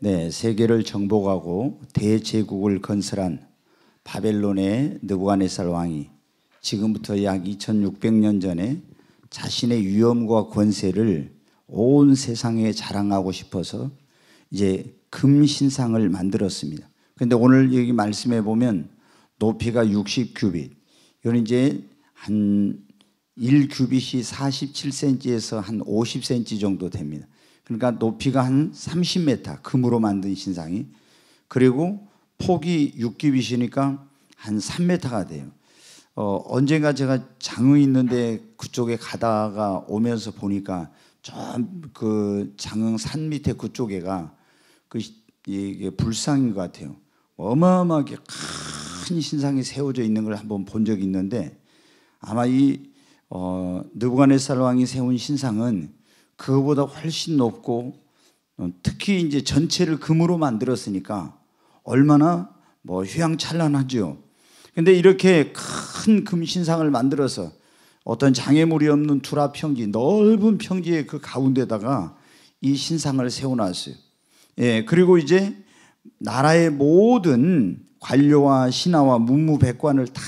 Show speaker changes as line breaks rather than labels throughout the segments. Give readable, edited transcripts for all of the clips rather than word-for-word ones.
네, 세계를 정복하고 대제국을 건설한 바벨론의 느부갓네살 왕이 지금부터 약 2600년 전에 자신의 위엄과 권세를 온 세상에 자랑하고 싶어서 이제 금신상을 만들었습니다. 그런데 오늘 여기 말씀해 보면 높이가 60규빗, 이건 이제 한 1규빗이 47cm에서 한 50cm 정도 됩니다. 그러니까 높이가 한 30m, 금으로 만든 신상이, 그리고 폭이 6규빗이니까 한 3m가 돼요. 언젠가 제가 장흥 있는데 그쪽에 가다가 오면서 보니까 좀 그 장흥 산 밑에 그쪽에가 이게 불상인 것 같아요. 어마어마하게 큰 신상이 세워져 있는 걸 한번 본 적이 있는데, 아마 이 느부갓네살 왕이 세운 신상은 그거보다 훨씬 높고, 특히 이제 전체를 금으로 만들었으니까 얼마나 휘황찬란하죠. 근데 이렇게 큰 금신상을 만들어서 어떤 장애물이 없는 두라 평지, 넓은 평지의 그 가운데다가 이 신상을 세워놨어요. 예, 그리고 이제 나라의 모든 관료와 신하와 문무백관을 다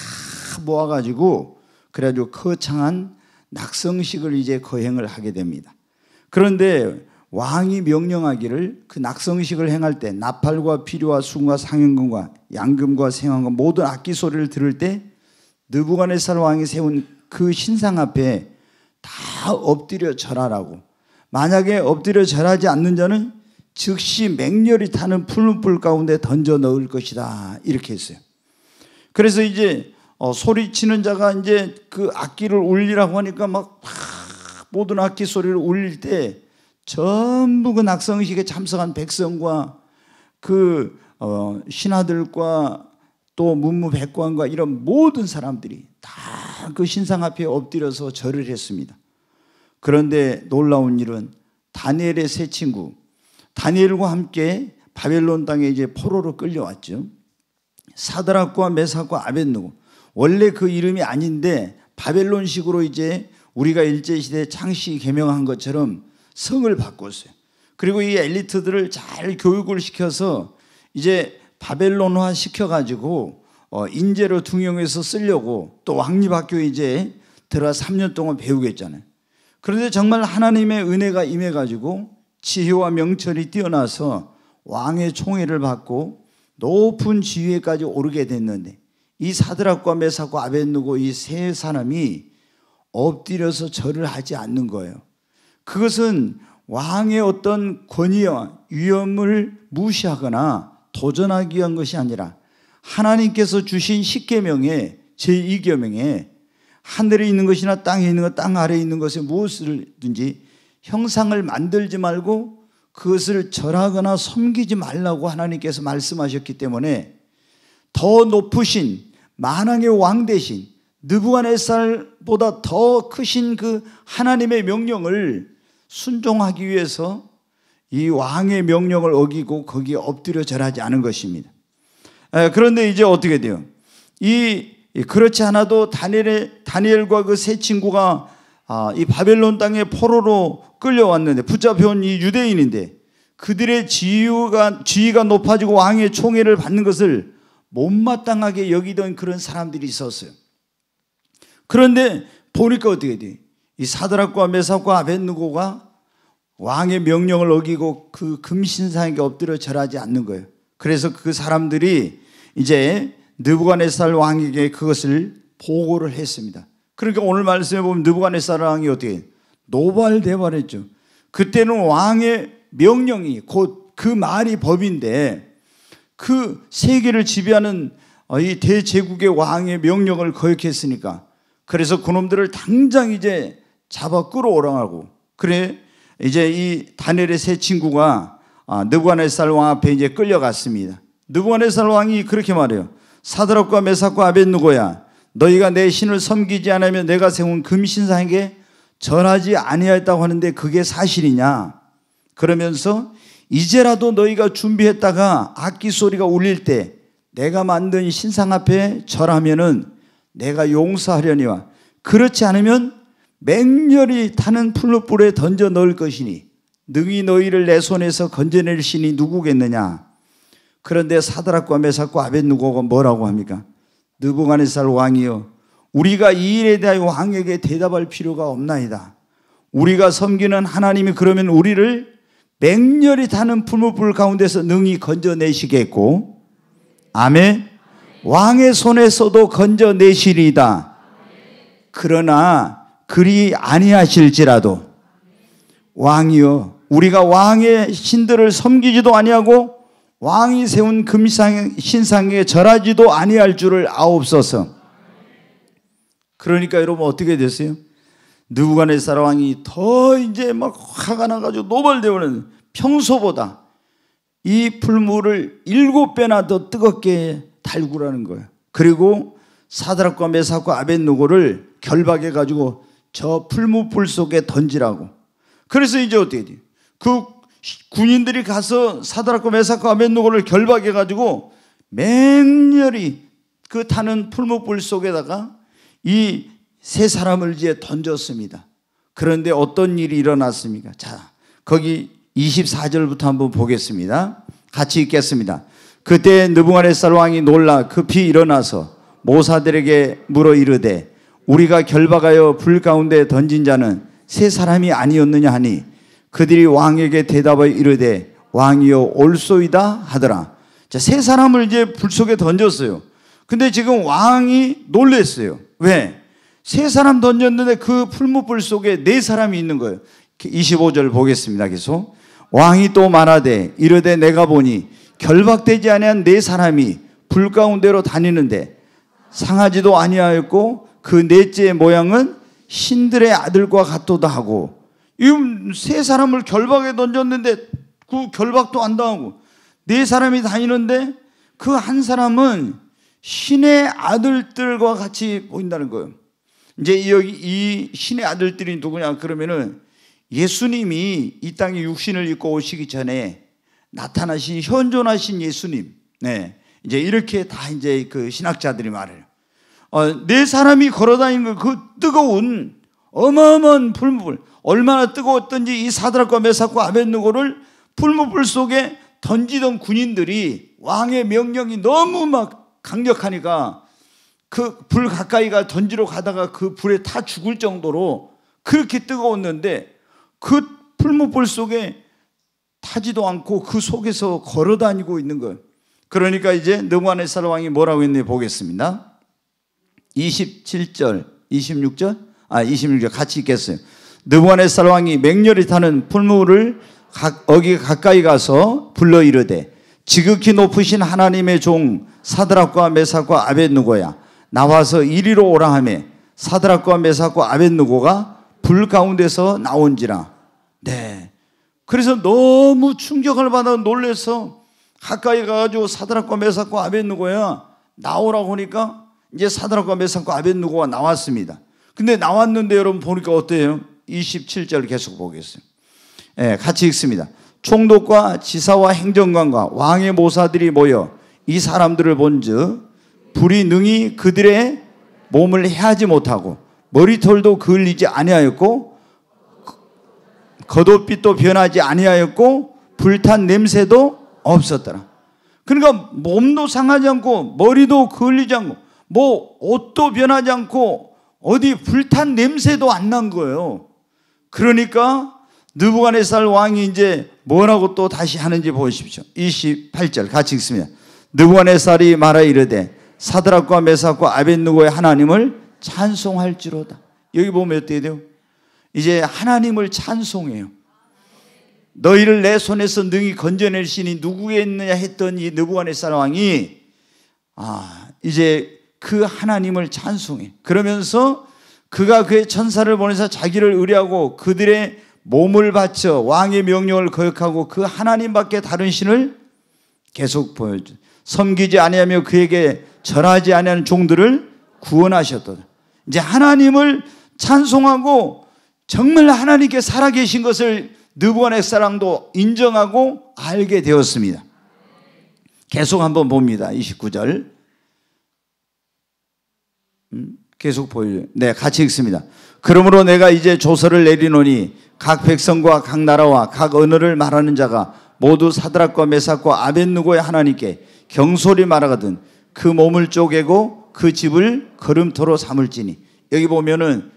모아가지고 그래가지고 거창한 낙성식을 이제 거행을 하게 됩니다. 그런데 왕이 명령하기를 그 낙성식을 행할 때 나팔과 피리와 수금과 상현금과 양금과 생황금 모든 악기 소리를 들을 때 느부갓네살 왕이 세운 그 신상 앞에 다 엎드려 절하라고, 만약에 엎드려 절하지 않는 자는 즉시 맹렬히 타는 풀무불 가운데 던져 넣을 것이다, 이렇게 했어요. 그래서 이제 소리치는 자가 이제 그 악기를 울리라고 하니까 막 모든 악기 소리를 울릴 때 전부 그 낙성식에 참석한 백성과 그 신하들과 또 문무백관과 이런 모든 사람들이 다 그 신상 앞에 엎드려서 절을 했습니다. 그런데 놀라운 일은 다니엘의 세 친구, 다니엘과 함께 바벨론 땅에 이제 포로로 끌려왔죠. 사드락과 메삭과 아벳느고, 원래 그 이름이 아닌데 바벨론식으로 이제 우리가 일제시대 창씨 개명한 것처럼 성을 바꿨어요. 그리고 이 엘리트들을 잘 교육을 시켜서 이제 바벨론화 시켜가지고 인재로 등용해서 쓰려고 또 왕립학교에 이제 들어가 3년 동안 배우겠잖아요. 그런데 정말 하나님의 은혜가 임해가지고 지혜와 명철이 뛰어나서 왕의 총애를 받고 높은 지위에까지 오르게 됐는데, 이 사드락과 메삭과 아벳느고 이 세 사람이 엎드려서 절을 하지 않는 거예요. 그것은 왕의 어떤 권위와 위엄을 무시하거나 도전하기 위한 것이 아니라 하나님께서 주신 십계명의 제2계명에 하늘에 있는 것이나 땅에 있는 것, 땅 아래에 있는 것에 무엇을든지 형상을 만들지 말고 그것을 절하거나 섬기지 말라고 하나님께서 말씀하셨기 때문에 더 높으신 만왕의 왕 대신 느부갓네살보다 더 크신 그 하나님의 명령을 순종하기 위해서 이 왕의 명령을 어기고 거기에 엎드려 절하지 않은 것입니다. 그런데 이제 어떻게 돼요? 그렇지 않아도 다니엘과 그 세 친구가 이 바벨론 땅에 포로로 끌려왔는데, 붙잡혀온 이 유대인인데 그들의 지위가 높아지고 왕의 총애를 받는 것을 못마땅하게 여기던 그런 사람들이 있었어요. 그런데 보니까 어떻게 돼? 이 사드락과 메삭과 아벳느고가 왕의 명령을 어기고 그 금신상에게 엎드려 절하지 않는 거예요. 그래서 그 사람들이 이제 느부갓네살 왕에게 그것을 보고를 했습니다. 그러니까 오늘 말씀해 보면 느부갓네살 왕이 어떻게 노발대발했죠. 그때는 왕의 명령이 곧 그 말이 법인데, 그 세계를 지배하는 이 대제국의 왕의 명령을 거역했으니까, 그래서 그놈들을 당장 이제 잡아 끌어오라고. 그래 이제 이 다니엘의 세 친구가 느부갓네살 왕 앞에 이제 끌려갔습니다. 느부갓네살 왕이 그렇게 말해요. 사드락과 메삭과 아벳느고야, 너희가 내 신을 섬기지 않으면 내가 세운 금신상에게 절하지 아니하였다고 하는데 그게 사실이냐? 그러면서 이제라도 너희가 준비했다가 악기 소리가 울릴 때 내가 만든 신상 앞에 절하면은 내가 용서하려니와, 그렇지 않으면 맹렬히 타는 풀무불에 던져 넣을 것이니 능히 너희를 내 손에서 건져낼 신이 누구겠느냐. 그런데 사드락과 메삭과 아벳느고가 뭐라고 합니까? 느부갓네살 왕이여, 우리가 이 일에 대하여 왕에게 대답할 필요가 없나이다. 우리가 섬기는 하나님이 그러면 우리를 맹렬히 타는 풀무불 가운데서 능히 건져내시겠고, 아멘. 왕의 손에서도 건져내시리이다. 그러나 그리 아니하실지라도 왕이여, 우리가 왕의 신들을 섬기지도 아니하고 왕이 세운 신상에 절하지도 아니할 줄을 아옵소서. 그러니까 여러분 어떻게 됐어요? 느부갓네살 왕이 더 이제 막 화가 나가지고 노발대오는, 평소보다 이 풀무를 7배나 더 뜨겁게 달구라는 거예요. 그리고 사드락과 메삭과 아벳느고를 결박해 가지고 저 풀무불 속에 던지라고. 그래서 이제 어떻게 돼요? 그 군인들이 가서 사드락과 메삭과 아벳느고를 결박해 가지고 맹렬히 그 타는 풀무불 속에다가 이 세 사람을 이제 던졌습니다. 그런데 어떤 일이 일어났습니까? 자, 거기 24절부터 한번 보겠습니다. 같이 읽겠습니다. 그때 느부갓네살 왕이 놀라 급히 일어나서 모사들에게 물어 이르되, 우리가 결박하여 불 가운데 던진 자는 세 사람이 아니었느냐 하니, 그들이 왕에게 대답하여 이르되 왕이여 올소이다 하더라. 자, 세 사람을 이제 불 속에 던졌어요. 근데 지금 왕이 놀랬어요. 왜? 세 사람 던졌는데 그 풀무불 속에 네 사람이 있는 거예요. 25절 보겠습니다. 계속. 왕이 또 말하되 이르되 내가 보니 결박되지 아니한 네 사람이 불 가운데로 다니는데 상하지도 아니하였고 그 넷째의 모양은 신들의 아들과 같도다 하고. 이 세 사람을 결박에 던졌는데 그 결박도 안 당하고 네 사람이 다니는데 그 한 사람은 신의 아들들과 같이 보인다는 거예요. 이제 여기 이 신의 아들들이 누구냐 그러면은 예수님이 이 땅에 육신을 입고 오시기 전에 나타나신 현존하신 예수님. 네. 이제 이렇게 다 이제 그 신학자들이 말해요. 네 사람이 걸어다니는 그 뜨거운 어마어마한 풀무불, 얼마나 뜨거웠던지 이 사드락과 메삭과 아벳느고를 풀무불 속에 던지던 군인들이 왕의 명령이 너무 막 강력하니까 그 불 가까이가 던지러 가다가 그 불에 타 죽을 정도로 그렇게 뜨거웠는데 그 풀무불 속에 타지도 않고 그 속에서 걸어 다니고 있는 거예요. 그러니까 이제 느부갓네살 왕이 뭐라고 했는지 보겠습니다. 27절, 26절 같이 읽겠어요. 느부갓네살 왕이 맹렬히 타는 풀무를 거기 가까이 가서 불러 이르되 지극히 높으신 하나님의 종 사드락과 메삭과 아벳느고야, 나와서 이리로 오라 하매 사드락과 메삭과 아벳느고가 불 가운데서 나온지라. 네. 그래서 너무 충격을 받아 놀래서 가까이 가가지고 사드락과 메삭과 아벳느고야 나오라고 하니까 이제 사드락과 메삭과 아벳느고가 나왔습니다. 근데 나왔는데 여러분 보니까 어때요? 27절 계속 보겠어요. 네, 같이 읽습니다. 총독과 지사와 행정관과 왕의 모사들이 모여 이 사람들을 본즉 불이 능히 그들의 몸을 해하지 못하고 머리털도 그을리지 아니하였고 겉옷빛도 변하지 아니하였고 불탄 냄새도 없었더라. 그러니까 몸도 상하지 않고 머리도 그을리지 않고 뭐 옷도 변하지 않고 어디 불탄 냄새도 안 난 거예요. 그러니까 느부갓네살 왕이 이제 뭐라고 또 다시 하는지 보십시오. 28절 같이 읽습니다. 느부갓네살이 말하 이르되 사드락과 메삭과 아벳느고의 하나님을 찬송할지로다. 여기 보면 어떻게 돼요? 이제 하나님을 찬송해요. 너희를 내 손에서 능히 건져낼 신이 누구겠느냐 했던 이 느부갓네살 왕이 이제 그 하나님을 찬송해. 그러면서 그가 그의 천사를 보내서 자기를 의뢰하고 그들의 몸을 바쳐 왕의 명령을 거역하고 그 하나님밖에 다른 신을 계속 보여줘. 섬기지 아니하며 그에게 절하지 아니하는 종들을 구원하셨도다. 이제 하나님을 찬송하고 정말 하나님께 살아계신 것을 느부갓네살 왕도 인정하고 알게 되었습니다. 계속 한번 봅니다. 29절 계속 보여요. 네, 같이 읽습니다. 그러므로 내가 이제 조서를 내리노니 각 백성과 각 나라와 각 언어를 말하는 자가 모두 사드락과 메삭과 아벳느고의 하나님께 경솔히 말하거든 그 몸을 쪼개고 그 집을 거름토로 삼을지니. 여기 보면은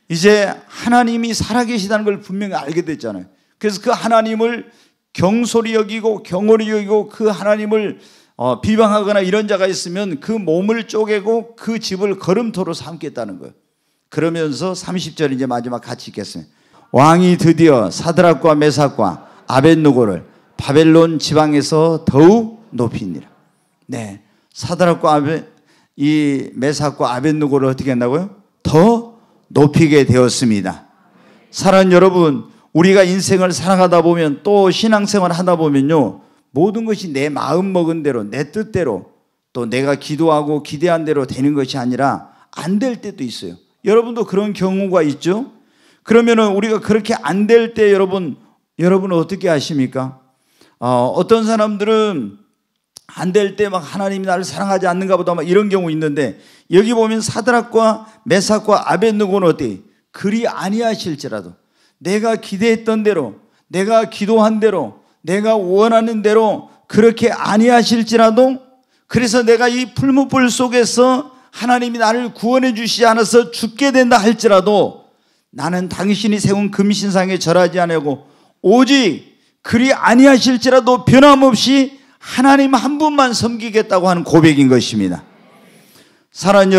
이제 하나님이 살아계시다는 걸 분명히 알게 됐잖아요. 그래서 그 하나님을 경솔히 여기고 경홀히 여기고 그 하나님을 비방하거나 이런 자가 있으면 그 몸을 쪼개고 그 집을 거름토로 삼겠다는 거예요. 그러면서 30절 이제 마지막 같이 읽겠습니다. 왕이 드디어 사드락과 메삭과 아벳느고를 바벨론 지방에서 더욱 높이니라. 네, 사드락과 메삭과 아벳느고를 어떻게 한다고요? 더 높이게 되었습니다. 사랑하는 여러분, 우리가 인생을 살아가다 보면 또 신앙생활 하다 보면요, 모든 것이 내 마음 먹은 대로 내 뜻대로 또 내가 기도하고 기대한 대로 되는 것이 아니라 안 될 때도 있어요. 여러분도 그런 경우가 있죠? 그러면은 우리가 그렇게 안 될 때 여러분은 어떻게 하십니까? 어떤 사람들은 안 될 때 막 하나님이 나를 사랑하지 않는가 보다 막 이런 경우 있는데, 여기 보면 사드락과 메삭과 아벳느고는 어때? 그리 아니하실지라도 내가 기대했던 대로 내가 기도한 대로 내가 원하는 대로 그렇게 아니하실지라도, 그래서 내가 이 풀무불 속에서 하나님이 나를 구원해 주시지 않아서 죽게 된다 할지라도 나는 당신이 세운 금신상에 절하지 아니하고 오직 그리 아니하실지라도 변함없이 하나님 한 분만 섬기겠다고 하는 고백인 것입니다. 사랑하는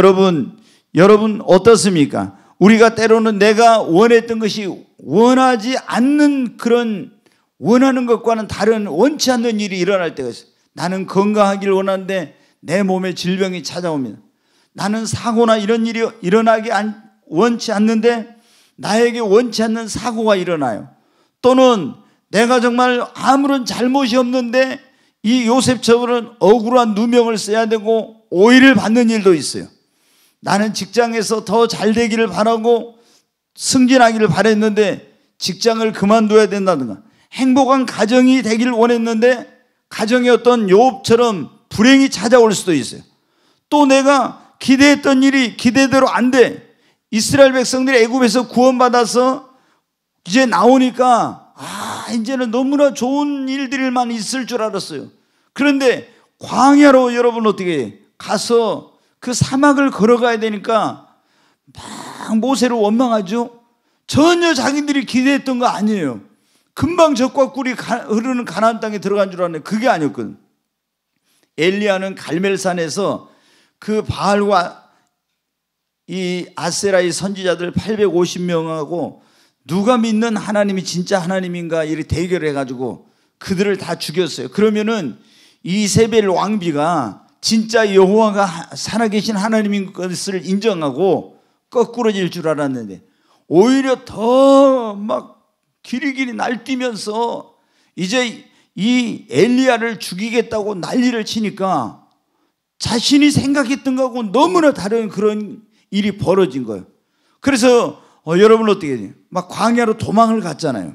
여러분 어떻습니까? 우리가 때로는 내가 원했던 것이 원하지 않는 그런 원하는 것과는 다른 원치 않는 일이 일어날 때가 있어요. 나는 건강하기를 원하는데 내 몸에 질병이 찾아옵니다. 나는 사고나 이런 일이 일어나기 원치 않는데 나에게 원치 않는 사고가 일어나요. 또는 내가 정말 아무런 잘못이 없는데 이 요셉처럼 억울한 누명을 써야 되고 오해를 받는 일도 있어요. 나는 직장에서 더 잘 되기를 바라고 승진하기를 바랬는데 직장을 그만둬야 된다든가, 행복한 가정이 되기를 원했는데 가정에 어떤 욥처럼 불행이 찾아올 수도 있어요. 또 내가 기대했던 일이 기대대로 안 돼. 이스라엘 백성들이 애굽에서 구원받아서 이제 나오니까 이제는 너무나 좋은 일들만 있을 줄 알았어요. 그런데 광야로 여러분 어떻게 가서 그 사막을 걸어가야 되니까 막 모세를 원망하죠. 전혀 자기들이 기대했던 거 아니에요. 금방 젖과 꿀이 흐르는 가나안 땅에 들어간 줄 알았는데 그게 아니었거든. 엘리야는 갈멜산에서 그 바알과 이 아세라의 선지자들 850명하고 누가 믿는 하나님이 진짜 하나님인가 이렇게 대결해가지고 그들을 다 죽였어요. 그러면은 이세벨 왕비가 진짜 여호와가 살아계신 하나님인 것을 인정하고 거꾸러질 줄 알았는데 오히려 더 막 길이길이 날뛰면서 이제 이 엘리야를 죽이겠다고 난리를 치니까 자신이 생각했던 거하고 너무나 다른 그런 일이 벌어진 거예요. 그래서 여러분 어떻게 해요? 막 광야로 도망을 갔잖아요.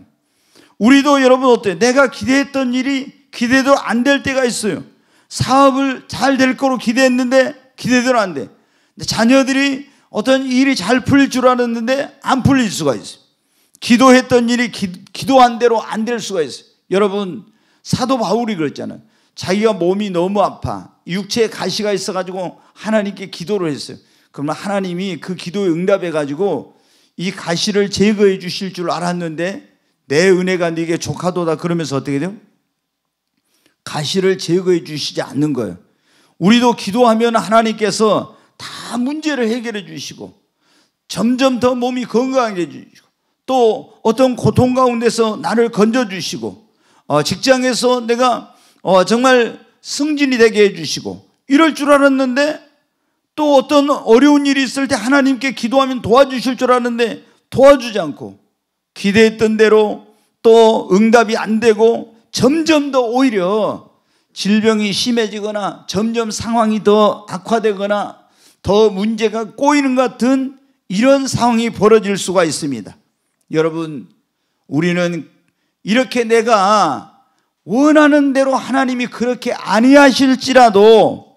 우리도 여러분 어때요? 내가 기대했던 일이 기대대로 안 될 때가 있어요. 사업을 잘 될 거로 기대했는데 기대대로 안 돼. 근데 자녀들이 어떤 일이 잘 풀릴 줄 알았는데 안 풀릴 수가 있어요. 기도했던 일이 기도한 대로 안 될 수가 있어요. 여러분 사도 바울이 그랬잖아요. 자기가 몸이 너무 아파 육체에 가시가 있어가지고 하나님께 기도를 했어요. 그러면 하나님이 그 기도에 응답해가지고 이 가시를 제거해 주실 줄 알았는데 내 은혜가 네게 족하도다 그러면서 어떻게 돼요? 가시를 제거해 주시지 않는 거예요. 우리도 기도하면 하나님께서 다 문제를 해결해 주시고 점점 더 몸이 건강하게 해주시고 또 어떤 고통 가운데서 나를 건져주시고 직장에서 내가 정말 승진이 되게 해주시고 이럴 줄 알았는데 또 어떤 어려운 일이 있을 때 하나님께 기도하면 도와주실 줄 알았는데 도와주지 않고 기대했던 대로 또 응답이 안 되고 점점 더 오히려 질병이 심해지거나 점점 상황이 더 악화되거나 더 문제가 꼬이는 것 같은 이런 상황이 벌어질 수가 있습니다. 여러분 우리는 이렇게 내가 원하는 대로 하나님이 그렇게 아니하실지라도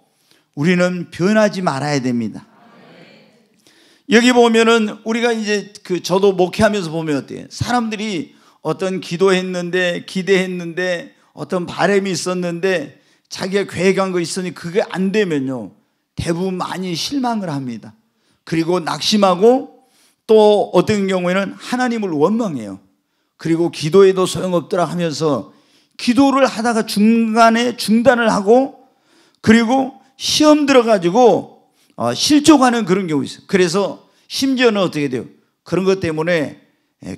우리는 변하지 말아야 됩니다. 여기 보면은 우리가 이제 저도 목회하면서 보면 어때요? 사람들이 어떤 기도했는데, 기대했는데, 어떤 바람이 있었는데 자기가 계획한 거 있으니 그게 안 되면요, 대부분 많이 실망을 합니다. 그리고 낙심하고 또 어떤 경우에는 하나님을 원망해요. 그리고 기도해도 소용없더라 하면서 기도를 하다가 중간에 중단을 하고, 그리고 시험 들어가지고 실족하는 그런 경우 있어요. 그래서 심지어는 어떻게 돼요? 그런 것 때문에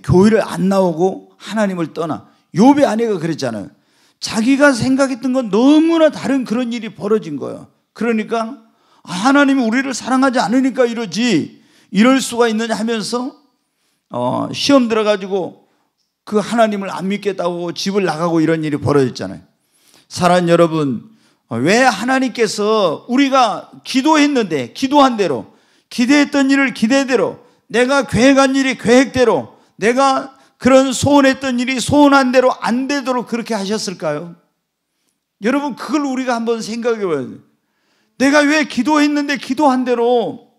교회를 안 나오고 하나님을 떠나. 욥의 아내가 그랬잖아요. 자기가 생각했던 건 너무나 다른 그런 일이 벌어진 거예요. 그러니까 하나님이 우리를 사랑하지 않으니까 이러지, 이럴 수가 있느냐 하면서 시험 들어가지고 그 하나님을 안 믿겠다고 집을 나가고 이런 일이 벌어졌잖아요. 사랑하는 여러분, 왜 하나님께서 우리가 기도했는데 기도한 대로, 기대했던 일을 기대대로, 내가 계획한 일이 계획대로, 내가 그런 소원했던 일이 소원한 대로 안 되도록 그렇게 하셨을까요? 여러분, 그걸 우리가 한번 생각해 봐야 돼요. 내가 왜 기도했는데 기도한 대로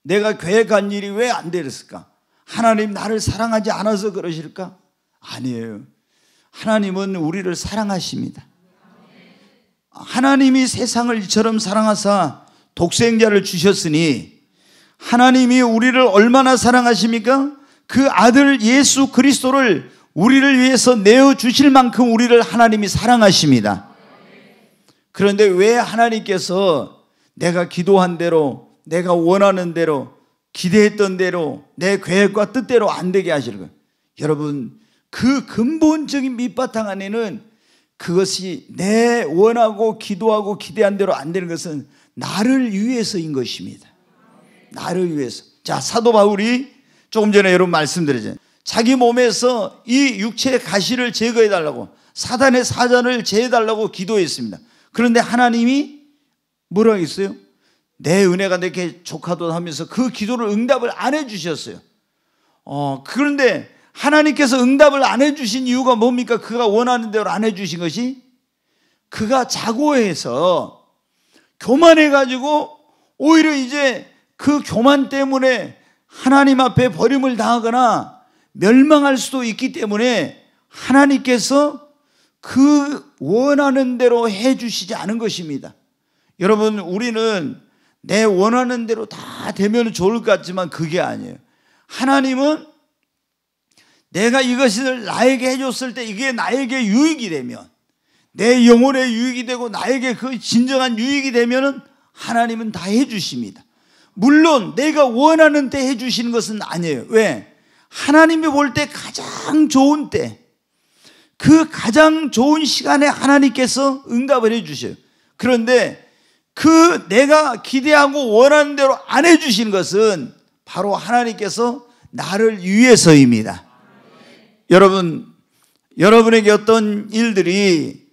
내가 계획한 일이 왜 안 되었을까? 하나님 나를 사랑하지 않아서 그러실까? 아니에요. 하나님은 우리를 사랑하십니다. 하나님이 세상을 이처럼 사랑하사 독생자를 주셨으니, 하나님이 우리를 얼마나 사랑하십니까? 그 아들 예수 그리스도를 우리를 위해서 내어주실 만큼 우리를 하나님이 사랑하십니다. 그런데 왜 하나님께서 내가 기도한 대로, 내가 원하는 대로, 기대했던 대로, 내 계획과 뜻대로 안 되게 하시는 거예요? 여러분, 그 근본적인 밑바탕 안에는 그것이 내 원하고 기도하고 기대한 대로 안 되는 것은 나를 위해서인 것입니다. 나를 위해서. 자, 사도 바울이 조금 전에 여러분 말씀드렸잖아요. 자기 몸에서 이 육체의 가시를 제거해달라고, 사단의 사자를 제해달라고 기도했습니다. 그런데 하나님이 뭐라고 했어요? 내 은혜가 내게 족하도다 하면서 그 기도를 응답을 안 해주셨어요. 그런데 하나님께서 응답을 안 해주신 이유가 뭡니까? 그가 원하는 대로 안 해주신 것이, 그가 자고해서 교만해가지고 오히려 이제 그 교만 때문에 하나님 앞에 버림을 당하거나 멸망할 수도 있기 때문에 하나님께서 그 원하는 대로 해주시지 않은 것입니다. 여러분, 우리는 내 원하는 대로 다 되면 좋을 것 같지만 그게 아니에요. 하나님은 내가 이것을 나에게 해줬을 때 이게 나에게 유익이 되면, 내 영혼에 유익이 되고 나에게 그 진정한 유익이 되면은 하나님은 다 해주십니다. 물론 내가 원하는 때 해주시는 것은 아니에요. 왜? 하나님이 볼 때 가장 좋은 때, 그 가장 좋은 시간에 하나님께서 응답을 해주셔요. 그런데 그 내가 기대하고 원하는 대로 안 해주시는 것은 바로 하나님께서 나를 위해서입니다. 여러분, 여러분에게 어떤 일들이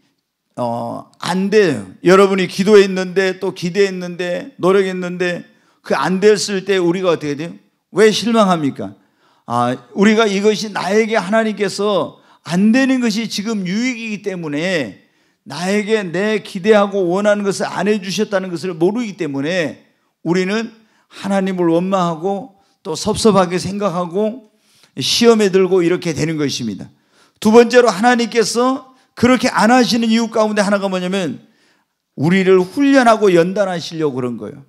안 돼요. 여러분이 기도했는데 또 기대했는데 노력했는데 그 안 됐을 때 우리가 어떻게 돼요? 왜 실망합니까? 우리가 이것이 나에게 하나님께서 안 되는 것이 지금 유익이기 때문에, 나에게 내 기대하고 원하는 것을 안 해주셨다는 것을 모르기 때문에 우리는 하나님을 원망하고 또 섭섭하게 생각하고 시험에 들고 이렇게 되는 것입니다. 두 번째로, 하나님께서 그렇게 안 하시는 이유 가운데 하나가 뭐냐면 우리를 훈련하고 연단하시려고 그런 거예요.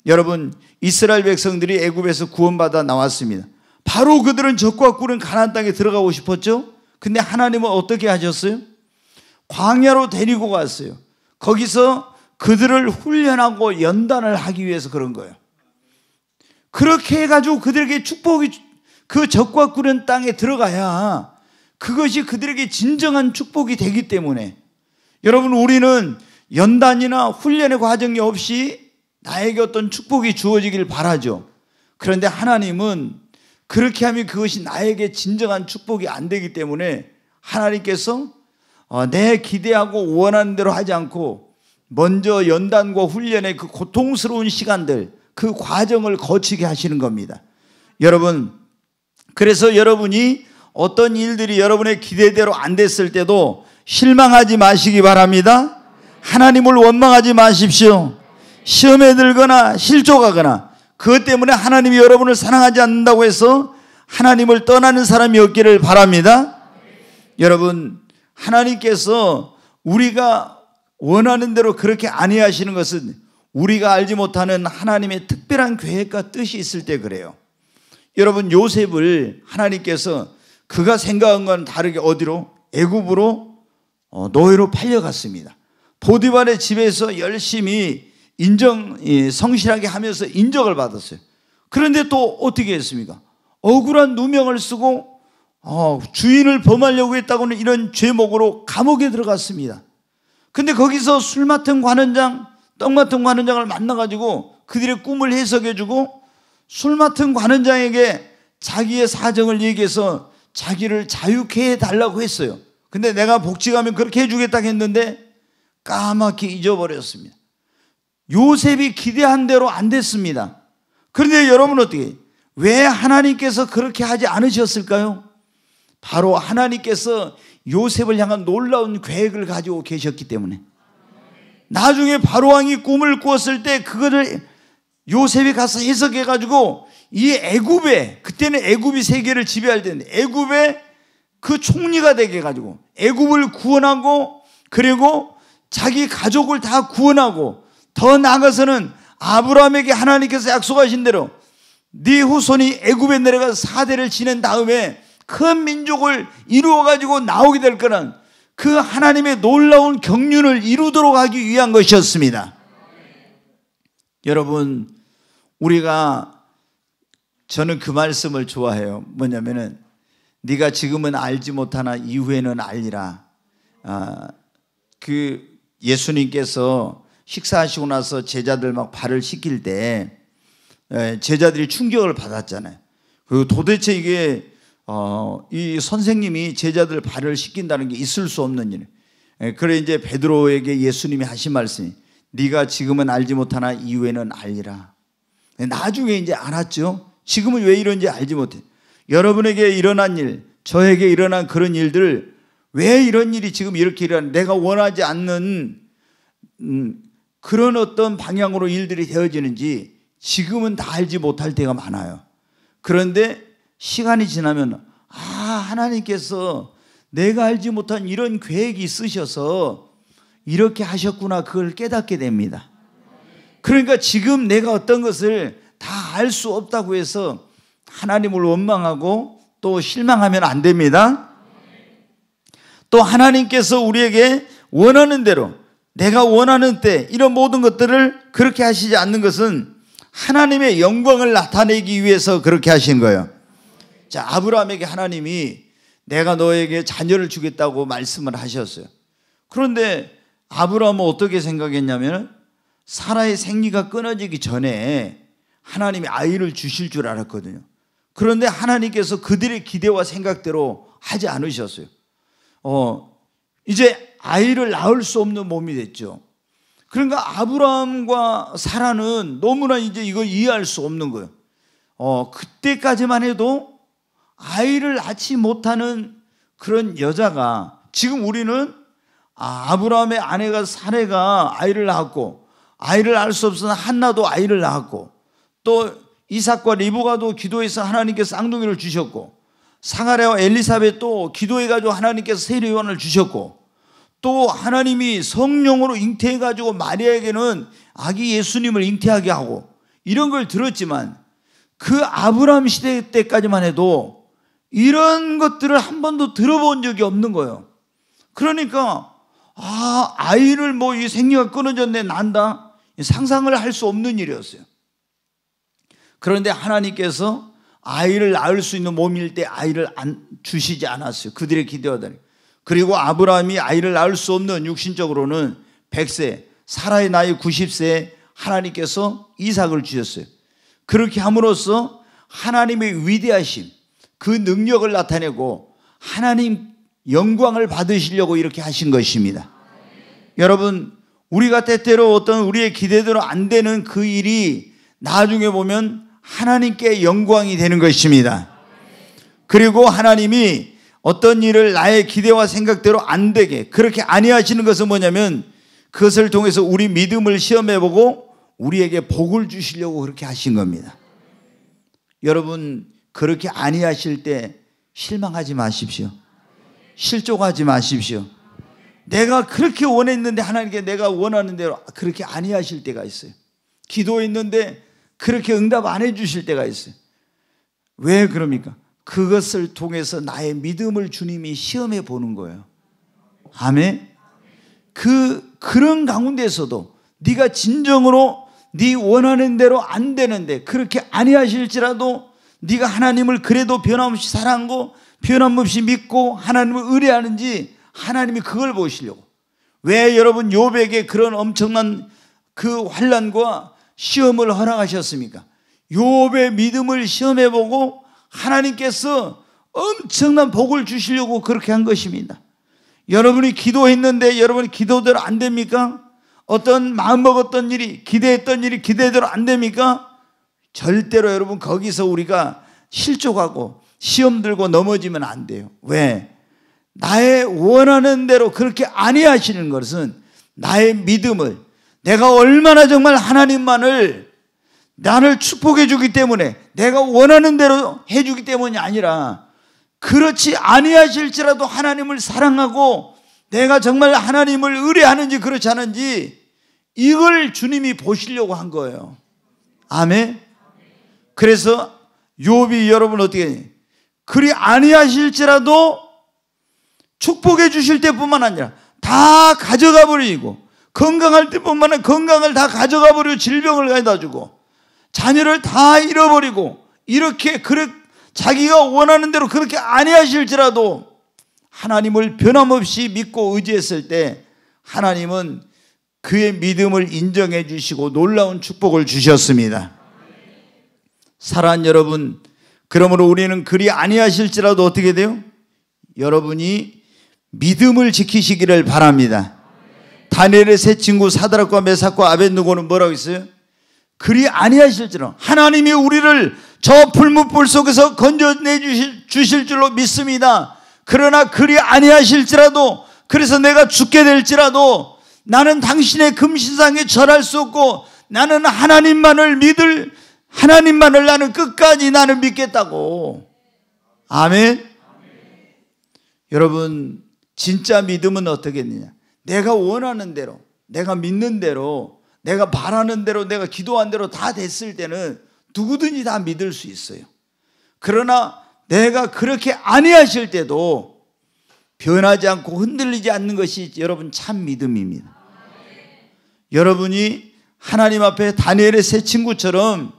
여러분, 이스라엘 백성들이 애굽에서 구원받아 나왔습니다. 바로 그들은 적과 꿀은 가나안 땅에 들어가고 싶었죠. 근데 하나님은 어떻게 하셨어요? 광야로 데리고 갔어요. 거기서 그들을 훈련하고 연단을 하기 위해서 그런 거예요. 그렇게 해가지고 그들에게 축복이, 그 적과 꿀은 땅에 들어가야 그것이 그들에게 진정한 축복이 되기 때문에, 여러분, 우리는 연단이나 훈련의 과정이 없이 나에게 어떤 축복이 주어지길 바라죠. 그런데 하나님은 그렇게 하면 그것이 나에게 진정한 축복이 안 되기 때문에 하나님께서 내 기대하고 원하는 대로 하지 않고 먼저 연단과 훈련의 그 고통스러운 시간들, 그 과정을 거치게 하시는 겁니다. 여러분, 그래서 여러분이 어떤 일들이 여러분의 기대대로 안 됐을 때도 실망하지 마시기 바랍니다. 하나님을 원망하지 마십시오. 시험에 들거나 실족하거나 그것 때문에 하나님이 여러분을 사랑하지 않는다고 해서 하나님을 떠나는 사람이 없기를 바랍니다. 여러분, 하나님께서 우리가 원하는 대로 그렇게 아니하시는 것은 우리가 알지 못하는 하나님의 특별한 계획과 뜻이 있을 때 그래요. 여러분, 요셉을 하나님께서 그가 생각한 건 다르게 어디로? 애굽으로 노예로 팔려갔습니다. 보디발의 집에서 열심히 성실하게 하면서 인정을 받았어요. 그런데 또 어떻게 했습니까? 억울한 누명을 쓰고 주인을 범하려고 했다고는 이런 죄목으로 감옥에 들어갔습니다. 근데 거기서 술 맡은 관원장, 떡 맡은 관원장을 만나가지고 그들의 꿈을 해석해주고 술 맡은 관원장에게 자기의 사정을 얘기해서 자기를 자유케 해달라고 했어요. 근데 내가 복직하면 그렇게 해주겠다고 했는데 까맣게 잊어버렸습니다. 요셉이 기대한 대로 안 됐습니다. 그런데 여러분 어떻게, 왜 하나님께서 그렇게 하지 않으셨을까요? 바로 하나님께서 요셉을 향한 놀라운 계획을 가지고 계셨기 때문에. 나중에 바로왕이 꿈을 꾸었을 때 그거를 요셉이 가서 해석해가지고 이 애굽에, 그때는 애굽이 세계를 지배할 때인데 애굽에 그 총리가 되게 해가지고 애굽을 구원하고 그리고 자기 가족을 다 구원하고 더 나아가서는 아브라함에게 하나님께서 약속하신 대로 네 후손이 애굽에 내려가서 4대를 지낸 다음에 큰 민족을 이루어가지고 나오게 될 거는 그 하나님의 놀라운 경륜을 이루도록 하기 위한 것이었습니다. 여러분, 저는 그 말씀을 좋아해요. 뭐냐면은 네가 지금은 알지 못하나 이후에는 알리라. 그 예수님께서 식사하시고 나서 제자들 막 발을 씻길 때 제자들이 충격을 받았잖아요. 그리고 도대체 이게 이 선생님이 제자들 발을 씻긴다는 게 있을 수 없는 일. 그래 이제 베드로에게 예수님이 하신 말씀이 네가 지금은 알지 못하나 이후에는 알리라. 나중에 이제 알았죠. 지금은 왜 이런지 알지 못해. 여러분에게 일어난 일, 저에게 일어난 그런 일들, 왜 이런 일이 지금 이렇게 일어나, 내가 원하지 않는 그런 어떤 방향으로 일들이 되어지는지 지금은 다 알지 못할 때가 많아요. 그런데 시간이 지나면 하나님께서 내가 알지 못한 이런 계획이 있으셔서 이렇게 하셨구나, 그걸 깨닫게 됩니다. 그러니까 지금 내가 어떤 것을 다 알 수 없다고 해서 하나님을 원망하고 또 실망하면 안 됩니다. 또 하나님께서 우리에게 원하는 대로, 내가 원하는 때 이런 모든 것들을 그렇게 하시지 않는 것은 하나님의 영광을 나타내기 위해서 그렇게 하신 거예요. 자, 아브라함에게 하나님이 내가 너에게 자녀를 주겠다고 말씀을 하셨어요. 그런데 아브라함은 어떻게 생각했냐면 사라의 생리가 끊어지기 전에 하나님이 아이를 주실 줄 알았거든요. 그런데 하나님께서 그들의 기대와 생각대로 하지 않으셨어요. 이제 아이를 낳을 수 없는 몸이 됐죠. 그러니까 아브라함과 사라는 너무나 이제 이걸 이해할 수 없는 거예요. 그때까지만 해도 아이를 낳지 못하는 그런 여자가, 지금 우리는 아브라함의 아내가 사레가 아이를 낳았고, 아이를 낳을 수 없어서 한나도 아이를 낳았고, 또 이삭과 리브가도 기도해서 하나님께서 쌍둥이를 주셨고, 사가랴와 엘리사벳도 기도해가지고 하나님께서 세례요한을 주셨고, 또 하나님이 성령으로 잉태해가지고 마리아에게는 아기 예수님을 잉태하게 하고, 이런 걸 들었지만 그 아브라함 시대 때까지만 해도 이런 것들을 한 번도 들어본 적이 없는 거예요. 그러니까 아이를 이 생리가 끊어졌네, 난다, 상상을 할 수 없는 일이었어요. 그런데 하나님께서 아이를 낳을 수 있는 몸일 때 아이를 주시지 않았어요. 그들의 기대하더니. 그리고 아브라함이 아이를 낳을 수 없는 육신적으로는 100세, 사라의 나이 90세에 하나님께서 이삭을 주셨어요. 그렇게 함으로써 하나님의 위대하심, 그 능력을 나타내고 하나님 영광을 받으시려고 이렇게 하신 것입니다. 여러분, 우리가 때때로 어떤 우리의 기대대로 안 되는 그 일이 나중에 보면 하나님께 영광이 되는 것입니다. 그리고 하나님이 어떤 일을 나의 기대와 생각대로 안 되게 그렇게 아니하시는 것은 뭐냐면 그것을 통해서 우리 믿음을 시험해보고 우리에게 복을 주시려고 그렇게 하신 겁니다. 여러분, 그렇게 아니하실 때 실망하지 마십시오. 실족하지 마십시오. 내가 그렇게 원했는데 하나님께 내가 원하는 대로 그렇게 아니하실 때가 있어요. 기도했는데 그렇게 응답 안 해주실 때가 있어요. 왜 그럽니까? 그것을 통해서 나의 믿음을 주님이 시험해 보는 거예요. 아멘. 그런 가운데서도 네가 진정으로 네 원하는 대로 안 되는데 그렇게 아니하실지라도 네가 하나님을 그래도 변함없이 사랑하고 변함없이 믿고 하나님을 의뢰하는지 하나님이 그걸 보시려고. 왜 여러분 욥에게 그런 엄청난 그 환난과 시험을 허락하셨습니까? 욥의 믿음을 시험해보고 하나님께서 엄청난 복을 주시려고 그렇게 한 것입니다. 여러분이 기도했는데 여러분이 기도대로 안 됩니까? 어떤 마음먹었던 일이, 기대했던 일이 기대대로 안 됩니까? 절대로 여러분 거기서 우리가 실족하고 시험 들고 넘어지면 안 돼요. 왜? 나의 원하는 대로 그렇게 아니하시는 것은 나의 믿음을, 내가 얼마나 정말 하나님만을 나를 축복해 주기 때문에 내가 원하는 대로 해주기 때문이 아니라 그렇지 아니하실지라도 하나님을 사랑하고 내가 정말 하나님을 의뢰하는지 그렇지 않은지 이걸 주님이 보시려고 한 거예요. 아멘. 그래서 욥이 여러분 어떻게 해요? 그리 아니하실지라도 축복해 주실 때뿐만 아니라 다 가져가 버리고 건강할 때뿐만 아니라 건강을 다 가져가 버리고 질병을 가져다 주고 자녀를 다 잃어버리고 이렇게 자기가 원하는 대로 그렇게 아니하실지라도 하나님을 변함없이 믿고 의지했을 때 하나님은 그의 믿음을 인정해 주시고 놀라운 축복을 주셨습니다. 사랑하는 여러분, 그러므로 우리는 그리 아니하실지라도 어떻게 돼요? 여러분이 믿음을 지키시기를 바랍니다. 다니엘의 세 친구 사드락과 메삭과 아벳느고는 뭐라고 했어요? 그리 아니하실지라도 하나님이 우리를 저 불문불 속에서 건져내 주실 줄로 믿습니다. 그러나 그리 아니하실지라도, 그래서 내가 죽게 될지라도 나는 당신의 금신상에 절할 수 없고 나는 하나님만을 나는 끝까지 나는 믿겠다고. 아멘. 여러분, 진짜 믿음은 어떻겠느냐? 내가 원하는 대로, 내가 믿는 대로, 내가 바라는 대로, 내가 기도한 대로 다 됐을 때는 누구든지 다 믿을 수 있어요. 그러나 내가 그렇게 아니하실 때도 변하지 않고 흔들리지 않는 것이 여러분 참 믿음입니다. 여러분이 하나님 앞에 다니엘의 세 친구처럼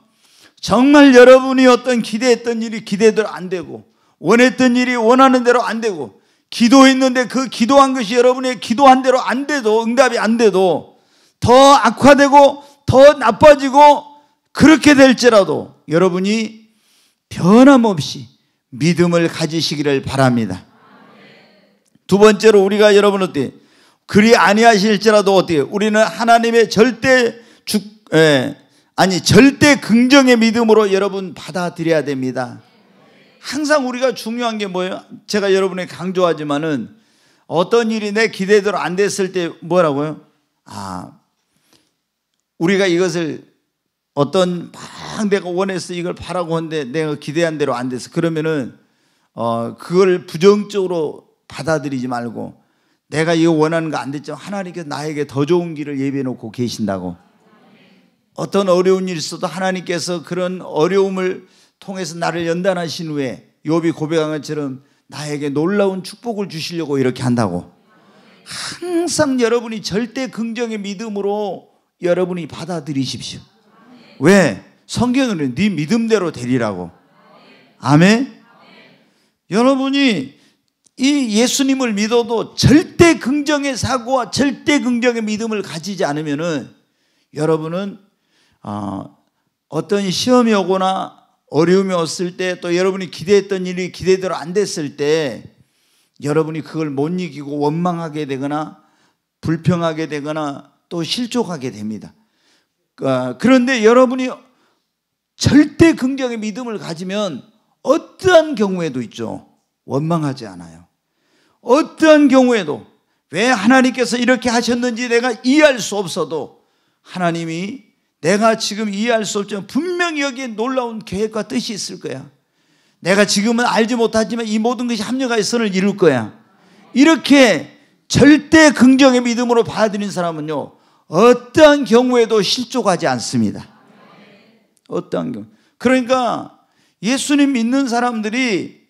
정말 여러분이 어떤 기대했던 일이 기대대로 안 되고 원했던 일이 원하는 대로 안 되고 기도했는데 그 기도한 것이 여러분의 기도한 대로 안 돼도, 응답이 안 돼도 더 악화되고 더 나빠지고 그렇게 될지라도 여러분이 변함없이 믿음을 가지시기를 바랍니다. 두 번째로 우리가 여러분 어때요? 그리 아니하실지라도 어때요? 우리는 하나님의 절대 긍정의 믿음으로 여러분 받아들여야 됩니다. 항상 우리가 중요한 게 뭐예요? 제가 여러분에게 강조하지만은 어떤 일이 내 기대대로 안 됐을 때 뭐라고요? 우리가 이것을 막 내가 원해서 이걸 바라고 하는데 내가 기대한 대로 안 돼서 그러면은 그걸 부정적으로 받아들이지 말고 내가 이거 원하는 거 안 됐지만 하나님께서 나에게 더 좋은 길을 예비해 놓고 계신다고. 어떤 어려운 일이 있어도 하나님께서 그런 어려움을 통해서 나를 연단하신 후에 욥이 고백한 것처럼 나에게 놀라운 축복을 주시려고 이렇게 한다고. 항상 여러분이 절대 긍정의 믿음으로 여러분이 받아들이십시오. 왜? 성경은 네 믿음대로 되리라고. 아멘. 여러분이 이 예수님을 믿어도 절대 긍정의 사고와 절대 긍정의 믿음을 가지지 않으면은 여러분은 어떤 시험이 오거나 어려움이 왔을 때 또 여러분이 기대했던 일이 기대대로 안 됐을 때 여러분이 그걸 못 이기고 원망하게 되거나 불평하게 되거나 또 실족하게 됩니다. 그런데 여러분이 절대 긍정의 믿음을 가지면 어떠한 경우에도 있죠. 원망하지 않아요. 어떠한 경우에도 왜 하나님께서 이렇게 하셨는지 내가 이해할 수 없어도 하나님이 내가 지금 이해할 수 없지만 분명히 여기에 놀라운 계획과 뜻이 있을 거야. 내가 지금은 알지 못하지만 이 모든 것이 합력하여 선을 이룰 거야. 이렇게 절대 긍정의 믿음으로 받아들인 사람은요, 어떠한 경우에도 실족하지 않습니다. 어떠한 경우. 그러니까 예수님 믿는 사람들이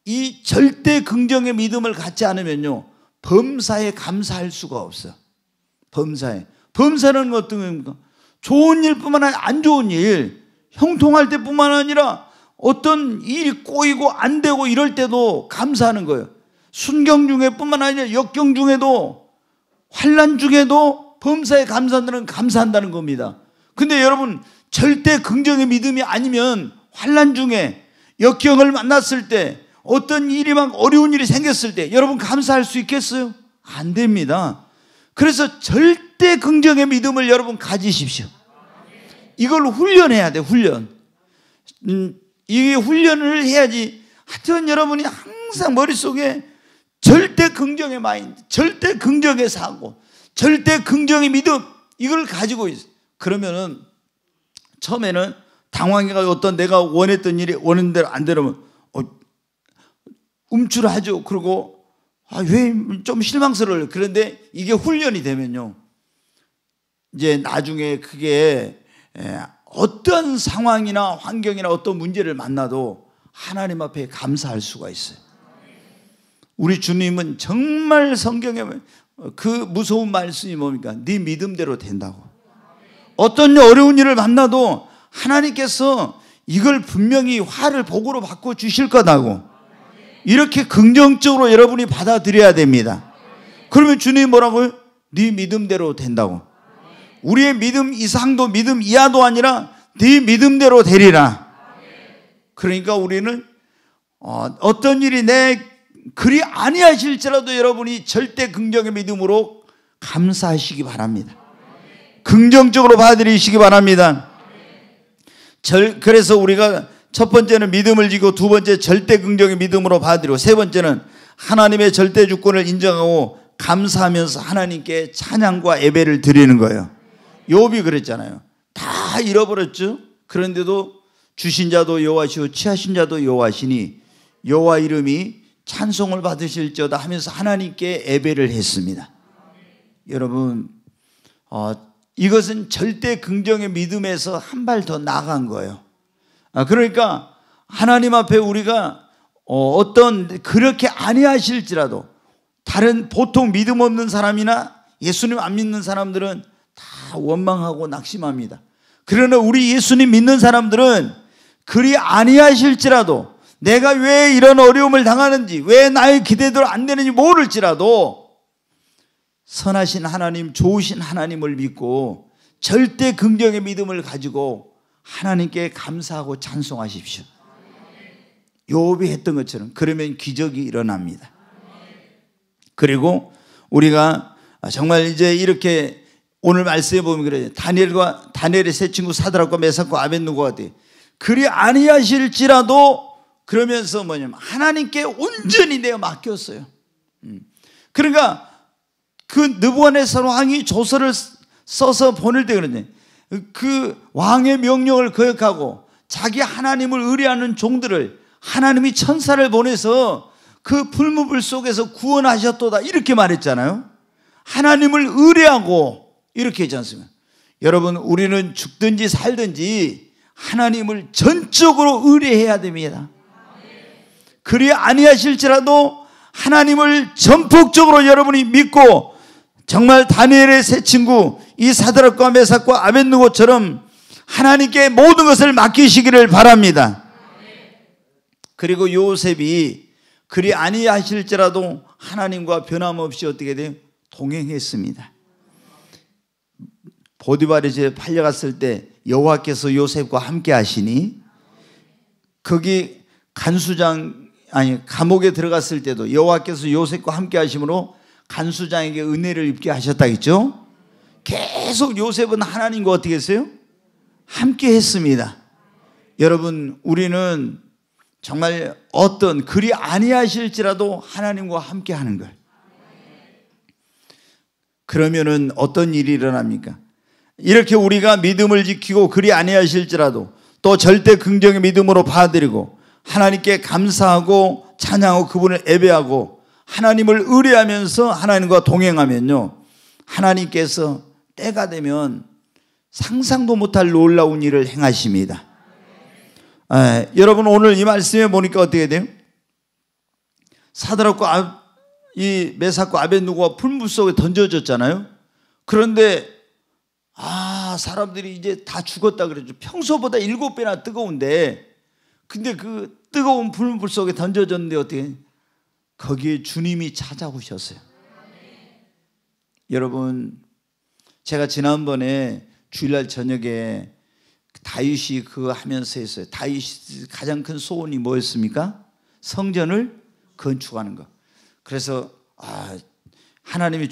이 절대 긍정의 믿음을 갖지 않으면요, 범사에 감사할 수가 없어. 범사는 어떤 겁니까? 좋은 일뿐만 아니라 안 좋은 일, 형통할 때뿐만 아니라 어떤 일이 꼬이고 안 되고 이럴 때도 감사하는 거예요. 순경 중에뿐만 아니라 역경 중에도, 환난 중에도 범사에 감사한다는 겁니다. 근데 여러분, 절대 긍정의 믿음이 아니면 환난 중에 역경을 만났을 때, 어떤 일이 막 어려운 일이 생겼을 때 여러분 감사할 수 있겠어요? 안 됩니다. 그래서 절대 긍정의 믿음을 여러분 가지십시오. 이걸 훈련해야 돼, 훈련. 이 훈련을 해야지. 하여튼 여러분이 항상 머릿속에 절대 긍정의 마인드, 절대 긍정의 사고, 절대 긍정의 믿음, 이걸 가지고 있어요. 그러면은 처음에는 당황해가 어떤 내가 원했던 일이 원하는 대로 안 되면 움츠러하죠. 그리고 왜 좀 실망스러워요. 그런데 이게 훈련이 되면요, 이제 나중에 그게 어떤 상황이나 환경이나 어떤 문제를 만나도 하나님 앞에 감사할 수가 있어요. 우리 주님은 정말 성경에 그 무서운 말씀이 뭡니까? 네 믿음대로 된다고. 어떤 어려운 일을 만나도 하나님께서 이걸 분명히 화를 복으로 바꿔 주실 거다고, 이렇게 긍정적으로 여러분이 받아들여야 됩니다. 그러면 주님이 뭐라고요? 네 믿음대로 된다고. 우리의 믿음 이상도 믿음 이하도 아니라 네 믿음대로 되리라. 그러니까 우리는 어떤 일이 내 그리 아니하실지라도 여러분이 절대 긍정의 믿음으로 감사하시기 바랍니다. 긍정적으로 받아들이시기 바랍니다. 그래서 우리가 첫 번째는 믿음을 지고, 두 번째 절대 긍정의 믿음으로 받아들이고, 세 번째는 하나님의 절대 주권을 인정하고 감사하면서 하나님께 찬양과 예배를 드리는 거예요. 욥이 그랬잖아요. 다 잃어버렸죠. 그런데도 주신 자도 여호와시오 취하신 자도 여호와시니 여호와 이름이 찬송을 받으실지어다 하면서 하나님께 예배를 했습니다. 여러분, 이것은 절대 긍정의 믿음에서 한 발 더 나아간 거예요. 그러니까 하나님 앞에 우리가 어떤 그렇게 아니하실지라도, 다른 보통 믿음 없는 사람이나 예수님 안 믿는 사람들은 다 원망하고 낙심합니다. 그러나 우리 예수님 믿는 사람들은 그리 아니하실지라도, 내가 왜 이런 어려움을 당하는지, 왜 나의 기대대로 안 되는지 모를지라도 선하신 하나님, 좋으신 하나님을 믿고 절대 긍정의 믿음을 가지고 하나님께 감사하고 찬송하십시오. 욥이 했던 것처럼. 그러면 기적이 일어납니다. 그리고 우리가 정말 이제 이렇게 오늘 말씀해 보면 그래요. 다니엘의 세 친구 사드락과 메삭과 아벳느고가 돼. 그리 아니하실지라도, 그러면서 뭐냐면 하나님께 온전히 내어 맡겼어요. 그러니까 그 느부갓네살 왕이 조서를 써서 보낼 때 그러네. 그 왕의 명령을 거역하고 자기 하나님을 의뢰하는 종들을 하나님이 천사를 보내서 그 불무불 속에서 구원하셨도다, 이렇게 말했잖아요. 하나님을 의뢰하고 이렇게 했지 않습니까? 여러분, 우리는 죽든지 살든지 하나님을 전적으로 의뢰해야 됩니다. 그리 아니하실지라도 하나님을 전폭적으로 여러분이 믿고, 정말 다니엘의 세 친구 이 사드락과 메삭과 아벳느고처럼 하나님께 모든 것을 맡기시기를 바랍니다. 그리고 요셉이 그리 아니하실지라도 하나님과 변함없이 어떻게 돼요? 동행했습니다. 보디발의 집에 팔려갔을 때 여호와께서 요셉과 함께 하시니, 거기 감옥에 들어갔을 때도 여호와께서 요셉과 함께 하심으로 간수장에게 은혜를 입게 하셨다겠죠. 계속 요셉은 하나님과 어떻게 했어요? 함께 했습니다. 여러분, 우리는 정말 어떤 그리 아니하실지라도 하나님과 함께 하는 걸. 그러면은 어떤 일이 일어납니까? 이렇게 우리가 믿음을 지키고 그리 아니하실지라도 또 절대 긍정의 믿음으로 받아들이고 하나님께 감사하고 찬양하고 그분을 예배하고 하나님을 의뢰하면서 하나님과 동행하면요, 하나님께서 때가 되면 상상도 못할 놀라운 일을 행하십니다. 여러분, 오늘 이 말씀에 보니까 어떻게 돼요? 사드락과 이 메삭과 아벳느고가 풀물 속에 던져졌잖아요. 그런데 사람들이 이제 다 죽었다 그랬죠. 평소보다 7배나 뜨거운데, 근데 그 뜨거운 풀물 속에 던져졌는데 어떻게? 거기에 주님이 찾아오셨어요. 여러분, 제가 지난번에 주일날 저녁에 다윗이 그거 하면서 했어요. 다윗이 가장 큰 소원이 뭐였습니까? 성전을 건축하는 거. 그래서 하나님이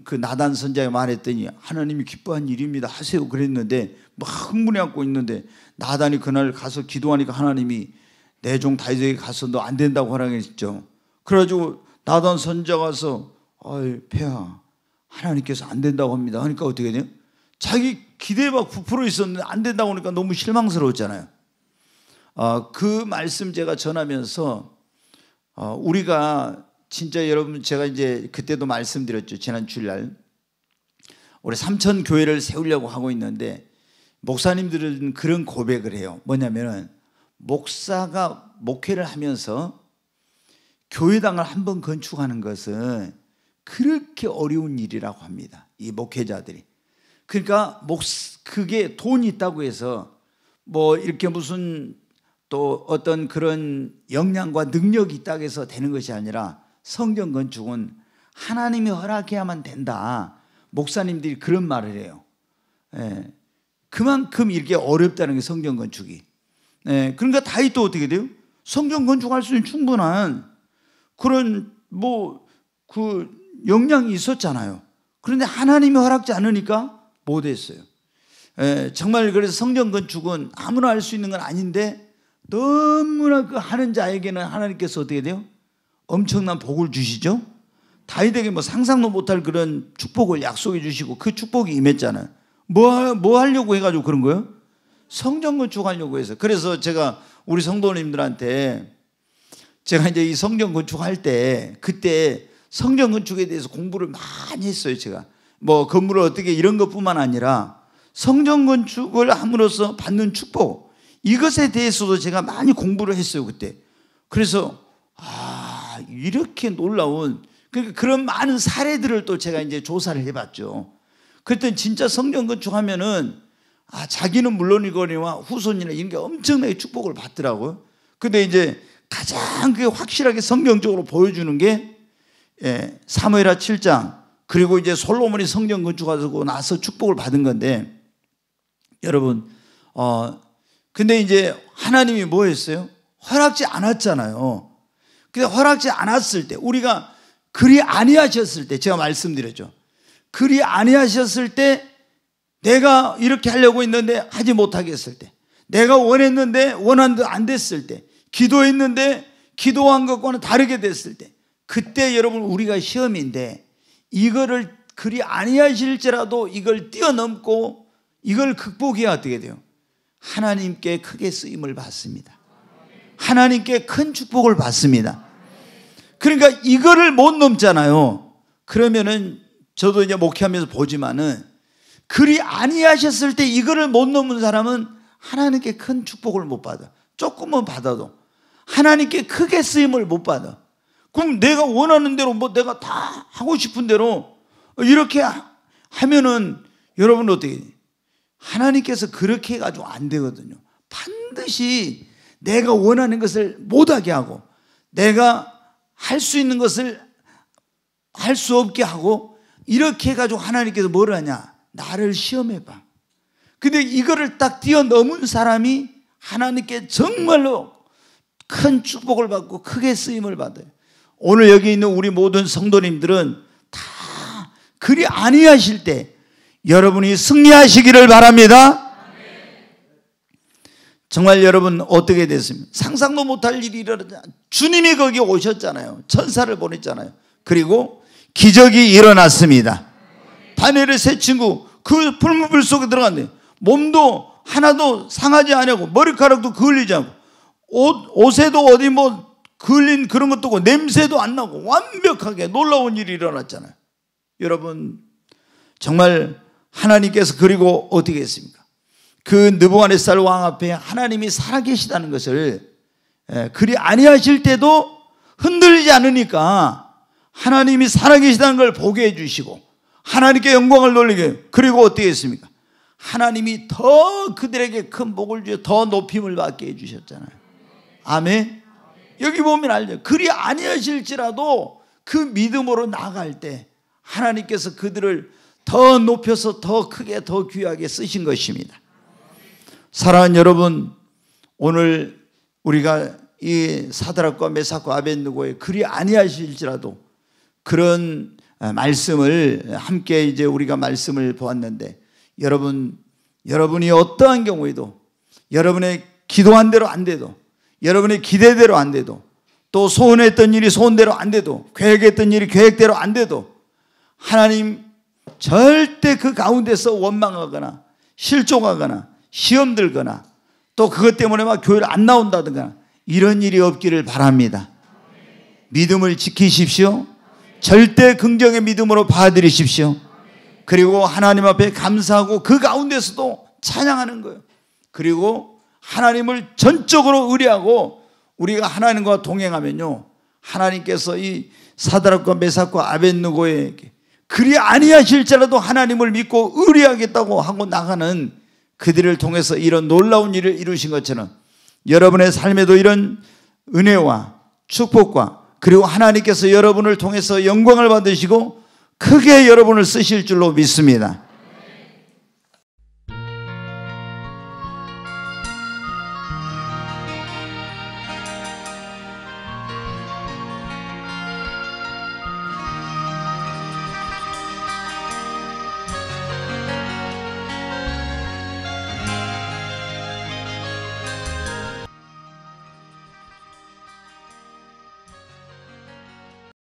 그 나단 선지자가 말했더니 하나님이 기뻐한 일입니다, 하세요 그랬는데 막 흥분해 갖고 있는데, 나단이 그날 가서 기도하니까 하나님이 내 종 다윗에게 가서 너 안 된다고 하라고 그래가지고 나단 선지자가 가서 폐하, 하나님께서 안 된다고 합니다 하니까 어떻게 돼요? 자기 기대에 막 부풀어 있었는데 안 된다고 하니까 너무 실망스러웠잖아요. 그 말씀 제가 전하면서 우리가 진짜, 여러분, 제가 이제 그때도 말씀드렸죠. 지난 주일날 우리 삼천 교회를 세우려고 하고 있는데, 목사님들은 그런 고백을 해요. 뭐냐면은, 목사가 목회를 하면서 교회당을 한번 건축하는 것은 그렇게 어려운 일이라고 합니다, 이 목회자들이. 그러니까 그게 돈이 있다고 해서 뭐 이렇게 무슨 또 어떤 그런 역량과 능력이 있다고 해서 되는 것이 아니라, 성전 건축은 하나님이 허락해야만 된다, 목사님들이 그런 말을 해요. 그만큼 이렇게 어렵다는 게 성전 건축이. 그러니까 다윗도 어떻게 돼요? 성전 건축할 수 있는 충분한 그런 그 역량이 있었잖아요. 그런데 하나님이 허락지 않으니까 못했어요. 정말 그래서 성전 건축은 아무나 할 수 있는 건 아닌데, 너무나 그 하는 자에게는 하나님께서 어떻게 돼요? 엄청난 복을 주시죠. 다윗에게 뭐 상상도 못할 그런 축복을 약속해 주시고 그 축복이 임했잖아요. 뭐 하려고 해가지고 그런 거예요? 성전 건축하려고 해서. 그래서 제가 우리 성도님들한테, 제가 이제 이 성전 건축할 때, 그때 성전 건축에 대해서 공부를 많이 했어요. 제가 뭐 건물을 어떻게 이런 것뿐만 아니라 성전 건축을 함으로써 받는 축복, 이것에 대해서도 제가 많이 공부를 했어요, 그때. 그래서 이렇게 놀라운, 그러니까 그런 많은 사례들을 또 제가 이제 조사를 해봤죠. 그랬더니 진짜 성전 건축하면은 자기는 물론이거니와 후손이나 이런 게 엄청나게 축복을 받더라고요. 근데 이제 가장 그게 확실하게 성경적으로 보여주는 게 사무엘하 7장, 그리고 이제 솔로몬이 성전 건축하고 나서 축복을 받은 건데, 여러분, 근데 이제 하나님이 뭐 했어요? 허락지 않았잖아요. 근데 허락지 않았을 때, 우리가 그리 아니하셨을 때, 제가 말씀드렸죠. 그리 아니하셨을 때, 내가 이렇게 하려고 했는데 하지 못하게 했을 때, 내가 원했는데 원한 듯 안 됐을 때, 기도했는데 기도한 것과는 다르게 됐을 때, 그때 여러분 우리가 시험인데, 이거를 그리 아니하실지라도 이걸 뛰어넘고 이걸 극복해야 어떻게 돼요? 하나님께 크게 쓰임을 받습니다. 하나님께 큰 축복을 받습니다. 그러니까 이거를 못 넘잖아요. 그러면은 저도 이제 목회하면서 보지만은, 그리 아니하셨을 때 이거를 못 넘는 사람은 하나님께 큰 축복을 못 받아. 조금은 받아도 하나님께 크게 쓰임을 못 받아. 그럼 내가 원하는 대로 내가 다 하고 싶은 대로 이렇게 하면은 여러분 어떻게 돼요? 하나님께서 그렇게 해가지고 안 되거든요. 반드시 내가 원하는 것을 못하게 하고, 내가 할 수 있는 것을 할 수 없게 하고, 이렇게 해가지고 하나님께서 뭘 하냐? 나를 시험해봐. 근데 이거를 딱 뛰어넘은 사람이 하나님께 정말로 큰 축복을 받고 크게 쓰임을 받아요. 오늘 여기 있는 우리 모든 성도님들은 다 그리 아니하실 때 여러분이 승리하시기를 바랍니다. 정말 여러분 어떻게 됐습니까? 상상도 못할 일이 일어나잖아요. 주님이 거기 오셨잖아요. 천사를 보냈잖아요. 그리고 기적이 일어났습니다. 다니엘의 세 친구, 그 풀무불 속에 들어갔네. 몸도 하나도 상하지 않고 머리카락도 그을리지 않고 옷에도 어디 뭐 그을린 그런 것도 없고 냄새도 안 나고 완벽하게 놀라운 일이 일어났잖아요. 여러분, 정말 하나님께서 그리고 어떻게 했습니까? 그 느부갓네살 왕 앞에 하나님이 살아계시다는 것을 그리 아니하실 때도 흔들리지 않으니까 하나님이 살아계시다는 걸 보게 해주시고 하나님께 영광을 돌리게, 그리고 어떻게 했습니까? 하나님이 더 그들에게 큰 복을 주어 더 높임을 받게 해주셨잖아요. 아멘. 여기 보면 알죠. 그리 아니하실지라도 그 믿음으로 나아갈 때 하나님께서 그들을 더 높여서 더 크게 더 귀하게 쓰신 것입니다. 사랑하는 여러분, 오늘 우리가 이 사드락과 메삭과 아벳느고의 그리 아니하실지라도 그런 말씀을 함께 이제 우리가 말씀을 보았는데, 여러분이 어떠한 경우에도 여러분의 기도한 대로 안 돼도, 여러분의 기대대로 안 돼도, 또 소원했던 일이 소원대로 안 돼도, 계획했던 일이 계획대로 안 돼도 하나님 절대 그 가운데서 원망하거나 실족하거나 시험 들거나 또 그것 때문에 막 교회를 안 나온다든가 이런 일이 없기를 바랍니다. 믿음을 지키십시오. 절대 긍정의 믿음으로 봐드리십시오. 그리고 하나님 앞에 감사하고 그 가운데서도 찬양하는 거예요. 그리고 하나님을 전적으로 의뢰하고 우리가 하나님과 동행하면요, 하나님께서 이 사드락과 메삭과 아벳느고에게 그리 아니하실지라도 하나님을 믿고 의뢰하겠다고 하고 나가는 그들을 통해서 이런 놀라운 일을 이루신 것처럼 여러분의 삶에도 이런 은혜와 축복과 그리고 하나님께서 여러분을 통해서 영광을 받으시고 크게 여러분을 쓰실 줄로 믿습니다.